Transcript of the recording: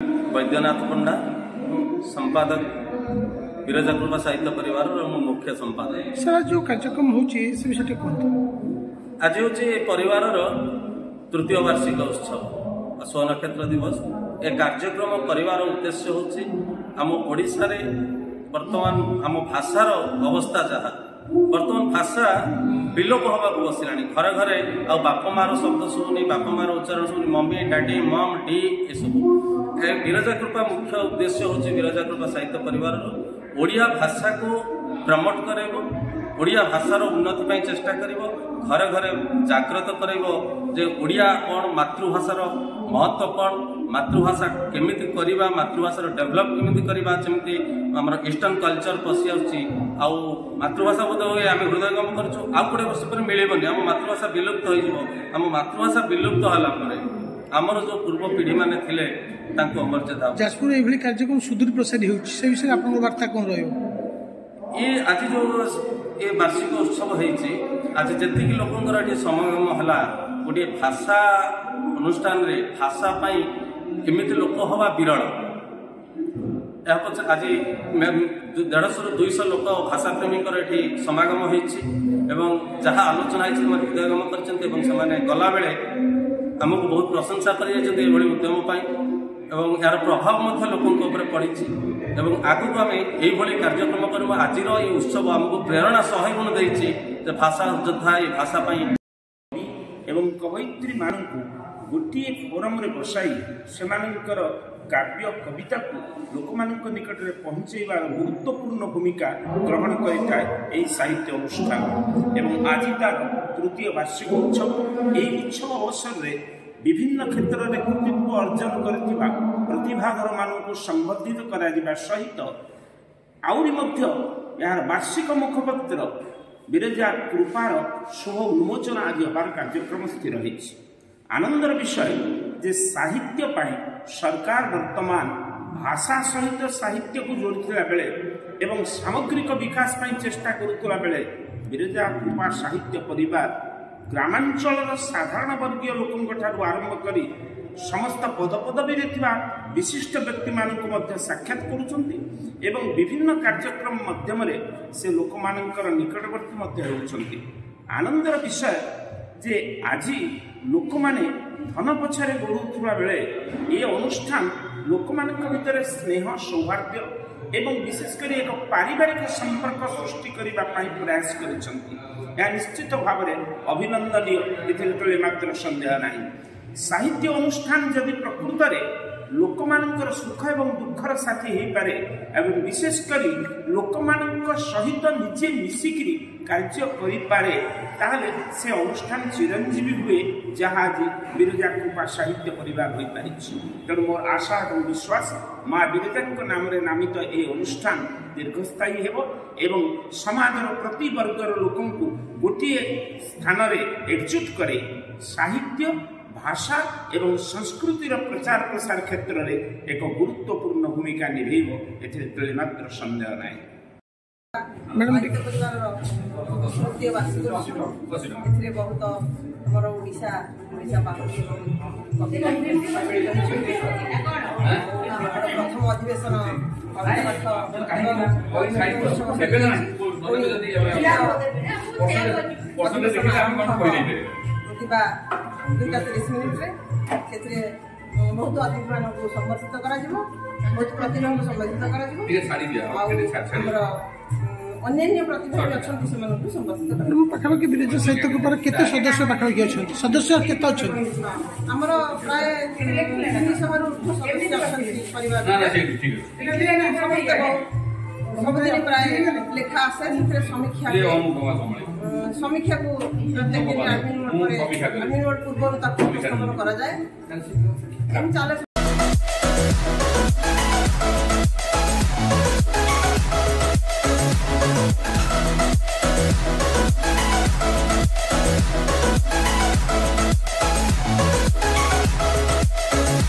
वैद्यनाथ पंडा संपादक विरजा कृपा साहित्य परिवार मुख्य संपादक। सर जो कार्यक्रम होची से विषय कहतो आज हूँ परिवार तृतीय वार्षिक उत्सव स्व नक्षत्र दिवस। ए कार्यक्रम परिवार उद्देश्य होची आम ओडिशा रे वर्तमान आम भाषार अवस्था जहाँ वर्तमान भाषा विलोप हवा बसलानी घरे घरे आ बाप मार शब्द शुभुनी बाप मार उच्चारण शुभुनी मम्मी डैडी मम डी एसबू। विरजा कृपा मुख्य उद्देश्य होची विरजा कृपा साहित्य परिवार ओडिया भाषा को प्रमोट करेबो ओडिया भाषार उन्नति पाई चेष्टा करिवो घरे घरे जागृत करेबो जे ओडिया कोन मातृभाषार महत्व कोन मातृभाषा केमिति करिबा मातृभाषार डेवलप केमिति करिबा जेमिति हमर ईस्टर्न कल्चर पसि आउची आ मातृभाषा बोध होय आमे हृदयगम करछु आ कोडे वर्ष पर मिलेबनी हम मातृभाषा विलुप्त होई जिवो हम मातृभाषा विलुप्त होला परे हमर जो पूर्व पीढ़ी माने थिले तांको मर्यादा जाजपुर एभली कार्यक्रम सुदूर प्रसारी होची से विषय आपन वार्ता कोन रहयो ये आज जो ये वार्षिक उत्सव होती आज जी लोक समागम है गोटे भाषा अनुष्ठान रे भाषा एमती लोक हवा विरल आज 150 ରୁ 200 लोक भाषा प्रेमी समागम होती जहाँ आलोचना हृदयगम कर गला बेले आमको बहुत प्रशंसा कर उद्यम एवं यार प्रभाव लोकों पड़ी आगक आम यही कार्यक्रम कर आज उत्सव आमको प्रेरणा 100 गुण देती भाषा योद्धा ये भाषा एवं कवयित्री मानू गोटे फोरम रे बसाई सेमानंकर काव्य कविता को लोक निकट में पहुँचाइबार गुरुत्वपूर्ण भूमिका ग्रहण करें साहित्य अनुष्ठान एवं आज तार तृतीय वार्षिक उत्सव। यही उत्सव अवसर में विभिन्न क्षेत्र में कृतित्व अर्जन करथिबा प्रतिभाधर मानू संबर्धित करा सहित आउरी मध्य यार वार्षिक मुखपत्र विरजा कृपार शुभ उन्मोचन आदि हबार कार्यक्रम स्थिर होइछि। आनंदर विषय जे साहित्य पाई सरकार वर्तमान भाषा सहित साहित्य को जोड़िथिला बेले एवं सामग्रिक विकास पाई चेष्टा करुथिला बेले विरजा कृपा साहित्य परिवार ग्रामांचल साधारण वर्गीय लोकों आरंभ करी समस्त पदपदवी विशिष्ट व्यक्ति मानक साक्षात करुछंती एवं विभिन्न कार्यक्रम माध्यम से लोक मानकर निकटवर्ती होउछंती। आनंदर विषय जे आज लोक माने धन पछारे गोड़ुवा बेले ये अनुष्ठान लोक मानक भितर स्नेह सौहार्द्य एवं विशेषकर एक पारिवारिक संपर्क सृष्टि करने प्रयास कर निश्चित भाव में अभिनंदनीय मात्र संदेह नहीं। साहित्य अनुष्ठान जदि प्रकृत में लोक मानकर सुख एवं दुखर साथी हो पारे एवं विशेषकर लोक मानक सहित निजे मिसिकी कार्य करें ताहले से अनुष्ठान चिरंजीवी हुए जहाँ आज विरजा कृपा साहित्य परिवार हो पारि। तेणु मोर आशा और विश्वास माँ विरजा नाम नामित ये अनुष्ठान दीर्घस्थायी हेबो एवं समाजर प्रति वर्गर लोकों को गोटे स्थान एकजुट करे साहित्य भाषा एवं संस्कृतिर प्रचार प्रसार क्षेत्र में एक गुरुत्वपूर्ण भूमिका निभेब एथिरे मात्र संदेह नहीं। साहित्य परिवार तृतीय वार्षिक उत्सव बहुत आमर ओडिशा प्रथम अधिवेशन दुईटा 30 मिनिट से बहुत अतिथि मान संबर्धित बहुत प्रतिभा संबर्धित अन्य प्रतिभा अच्छा संबर्धित पाखापाखि विरजा साहित्य कृपार केते सदस्य पाखापाखि अच्छा सदस्य केते अच्छा आमर प्राय 300 ରୁ सदस्य परिवार सबदिन प्राय लेखा आसे समीक्षा को प्रत्येक दिन पूर्व उपस्थापन करा जाए।